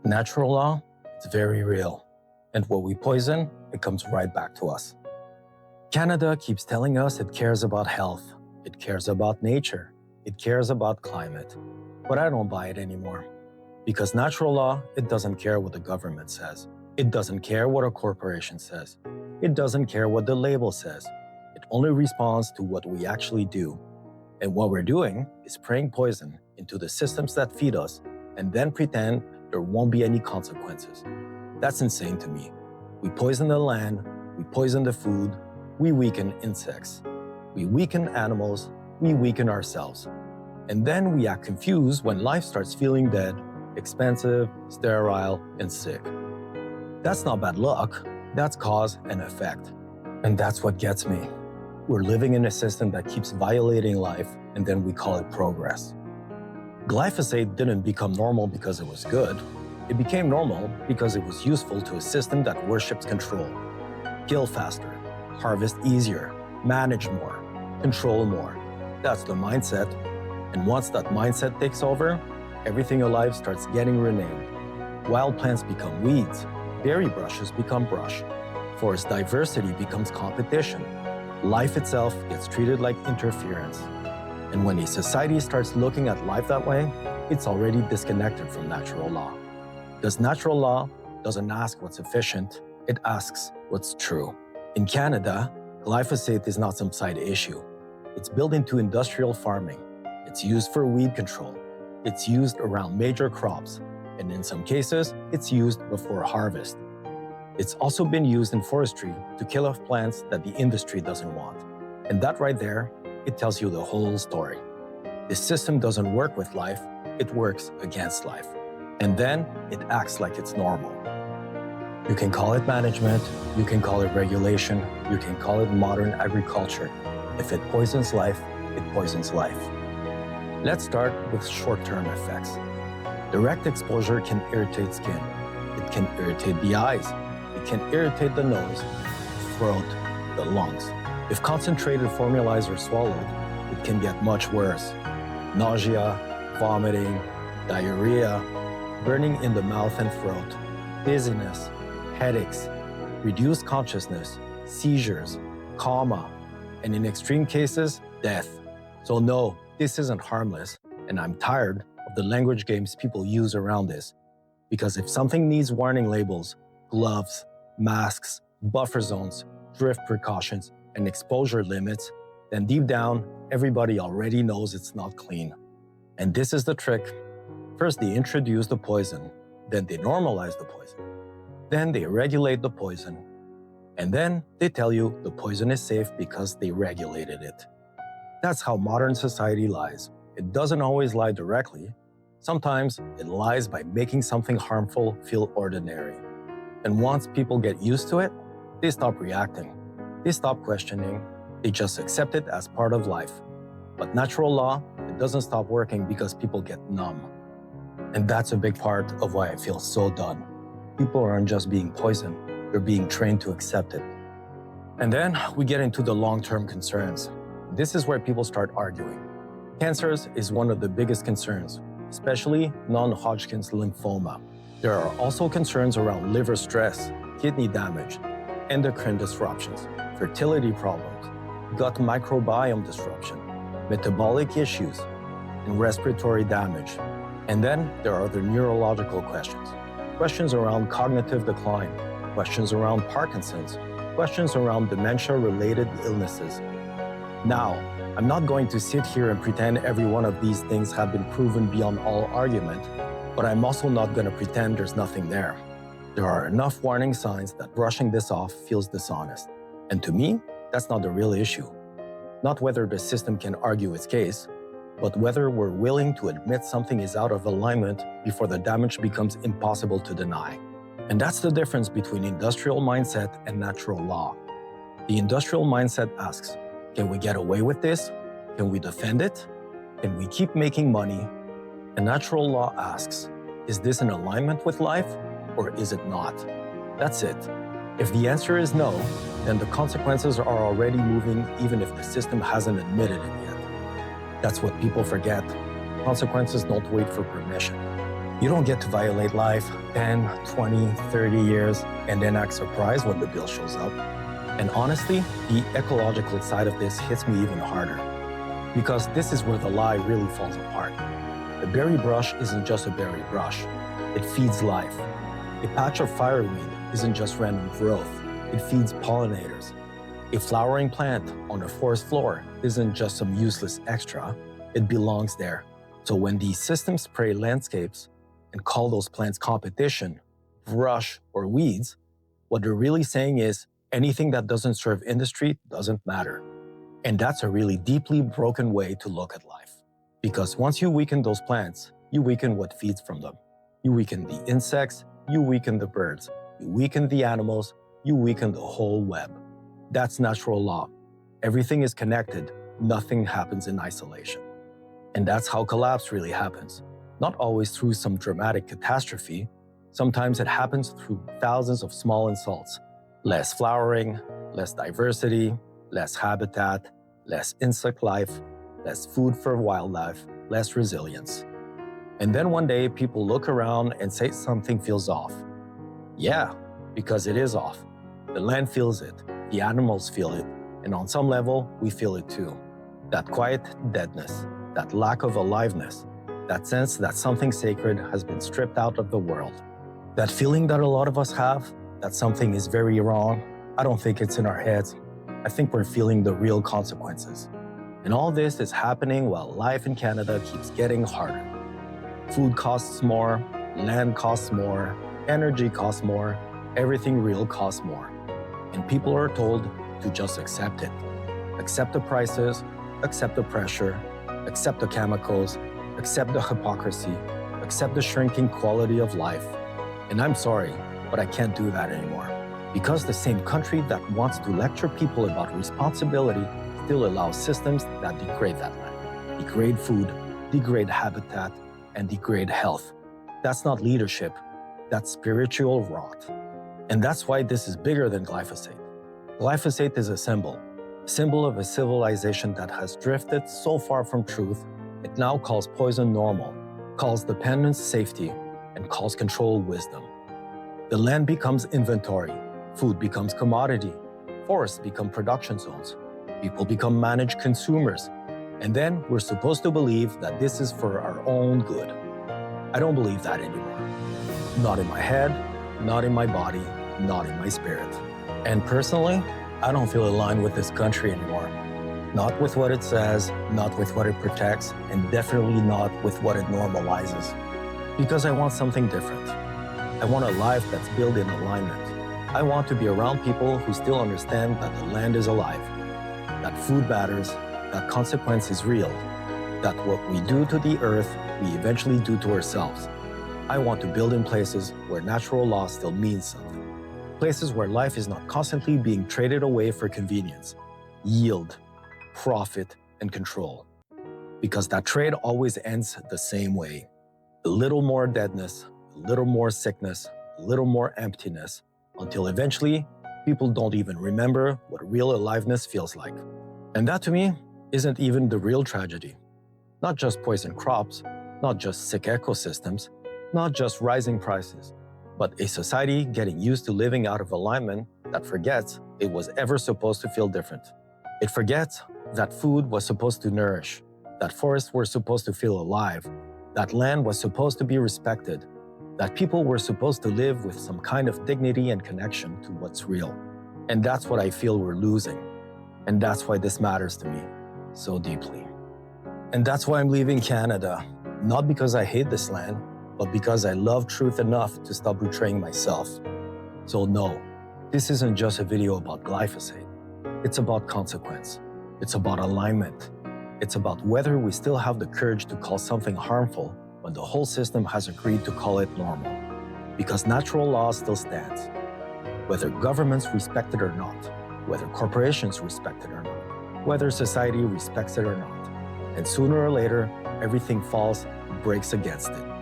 Natural law, it's very real. And what we poison, it comes right back to us. Canada keeps telling us it cares about health, it cares about nature, it cares about climate. But I don't buy it anymore. Because natural law, it doesn't care what the government says. It doesn't care what a corporation says. It doesn't care what the label says. It only responds to what we actually do. And what we're doing is spraying poison into the systems that feed us and then pretend there won't be any consequences. That's insane to me. We poison the land, we poison the food, we weaken insects. We weaken animals, we weaken ourselves. And then we act confused when life starts feeling dead, expensive, sterile, and sick. That's not bad luck, that's cause and effect. And that's what gets me. We're living in a system that keeps violating life, and then we call it progress. Glyphosate didn't become normal because it was good. It became normal because it was useful to a system that worships control. Kill faster, harvest easier, manage more, control more. That's the mindset. And once that mindset takes over, everything alive starts getting renamed. Wild plants become weeds, berry brushes become brush, forest diversity becomes competition. Life itself gets treated like interference. And when a society starts looking at life that way, it's already disconnected from natural law. Because natural law doesn't ask what's efficient, it asks what's true. In Canada, glyphosate is not some side issue. It's built into industrial farming. It's used for weed control. It's used around major crops. And in some cases, it's used before harvest. It's also been used in forestry to kill off plants that the industry doesn't want. And that right there, it tells you the whole story. This system doesn't work with life, it works against life. And then it acts like it's normal. You can call it management, you can call it regulation, you can call it modern agriculture. If it poisons life, it poisons life. Let's start with short-term effects. Direct exposure can irritate skin. It can irritate the eyes. It can irritate the nose, the throat, the lungs. If concentrated formulas are swallowed, it can get much worse. Nausea, vomiting, diarrhea, burning in the mouth and throat, dizziness, headaches, reduced consciousness, seizures, coma, and in extreme cases, death. So no, this isn't harmless, and I'm tired of the language games people use around this. Because if something needs warning labels, gloves, masks, buffer zones, drift precautions, and exposure limits, then deep down, everybody already knows it's not clean. And this is the trick. First, they introduce the poison, then they normalize the poison, then they regulate the poison, and then they tell you the poison is safe because they regulated it. That's how modern society lies. It doesn't always lie directly. Sometimes it lies by making something harmful feel ordinary. And once people get used to it, they stop reacting. They stop questioning. They just accept it as part of life. But natural law, it doesn't stop working because people get numb. And that's a big part of why I feel so done. People aren't just being poisoned, they're being trained to accept it. And then we get into the long-term concerns. This is where people start arguing. Cancers is one of the biggest concerns, especially non-Hodgkin's lymphoma. There are also concerns around liver stress, kidney damage, endocrine disruptions, fertility problems, gut microbiome disruption, metabolic issues, and respiratory damage. And then there are the neurological questions. Questions around cognitive decline, questions around Parkinson's, questions around dementia-related illnesses. Now, I'm not going to sit here and pretend every one of these things have been proven beyond all argument, but I'm also not going to pretend there's nothing there. There are enough warning signs that brushing this off feels dishonest. And to me, that's not the real issue. Not whether the system can argue its case, but whether we're willing to admit something is out of alignment before the damage becomes impossible to deny. And that's the difference between industrial mindset and natural law. The industrial mindset asks, can we get away with this? Can we defend it? Can we keep making money? And natural law asks, is this in alignment with life or is it not? That's it. If the answer is no, then the consequences are already moving even if the system hasn't admitted it yet. That's what people forget. Consequences don't wait for permission. You don't get to violate life 10, 20, 30 years and then act surprised when the bill shows up. And honestly, the ecological side of this hits me even harder, because this is where the lie really falls apart. A berry brush isn't just a berry brush. It feeds life. A patch of fireweed isn't just random growth. It feeds pollinators. A flowering plant on a forest floor isn't just some useless extra. It belongs there. So when these systems spray landscapes and call those plants competition, brush, or weeds, what they're really saying is anything that doesn't serve industry doesn't matter. And that's a really deeply broken way to look at life. Because once you weaken those plants, you weaken what feeds from them. You weaken the insects, you weaken the birds, you weaken the animals, you weaken the whole web. That's natural law. Everything is connected, nothing happens in isolation. And that's how collapse really happens. Not always through some dramatic catastrophe. Sometimes it happens through thousands of small insults. Less flowering, less diversity, less habitat, less insect life, less food for wildlife, less resilience. And then one day people look around and say something feels off. Yeah, because it is off. The land feels it, the animals feel it, and on some level, we feel it too. That quiet deadness, that lack of aliveness, that sense that something sacred has been stripped out of the world. That feeling that a lot of us have, that something is very wrong, I don't think it's in our heads. I think we're feeling the real consequences. And all this is happening while life in Canada keeps getting harder. Food costs more, land costs more, energy costs more, everything real costs more. And people are told to just accept it. Accept the prices, accept the pressure, accept the chemicals, accept the hypocrisy, accept the shrinking quality of life. And I'm sorry, but I can't do that anymore. Because the same country that wants to lecture people about responsibility still allows systems that degrade that land, degrade food, degrade habitat, and degrade health. That's not leadership, that's spiritual rot. And that's why this is bigger than glyphosate. Glyphosate is a symbol of a civilization that has drifted so far from truth, it now calls poison normal, calls dependence safety, and calls control wisdom. The land becomes inventory, food becomes commodity, forests become production zones, people become managed consumers, and then we're supposed to believe that this is for our own good. I don't believe that anymore. Not in my head, not in my body, not in my spirit. And personally, I don't feel aligned with this country anymore. Not with what it says, not with what it protects, and definitely not with what it normalizes. Because I want something different. I want a life that's built in alignment. I want to be around people who still understand that the land is alive, that food matters, that consequence is real, that what we do to the earth, we eventually do to ourselves. I want to build in places where natural law still means something. Places where life is not constantly being traded away for convenience, yield, profit, and control. Because that trade always ends the same way. A little more deadness, a little more sickness, a little more emptiness, until eventually, people don't even remember what real aliveness feels like. And that to me isn't even the real tragedy. Not just poisoned crops, not just sick ecosystems, not just rising prices, but a society getting used to living out of alignment that forgets it was ever supposed to feel different. It forgets that food was supposed to nourish, that forests were supposed to feel alive, that land was supposed to be respected, that people were supposed to live with some kind of dignity and connection to what's real. And that's what I feel we're losing. And that's why this matters to me so deeply. And that's why I'm leaving Canada, not because I hate this land, but because I love truth enough to stop betraying myself. So no, this isn't just a video about glyphosate. It's about consequence. It's about alignment. It's about whether we still have the courage to call something harmful when the whole system has agreed to call it normal. Because natural law still stands. Whether governments respect it or not, whether corporations respect it or not, whether society respects it or not. And sooner or later, everything falls and breaks against it.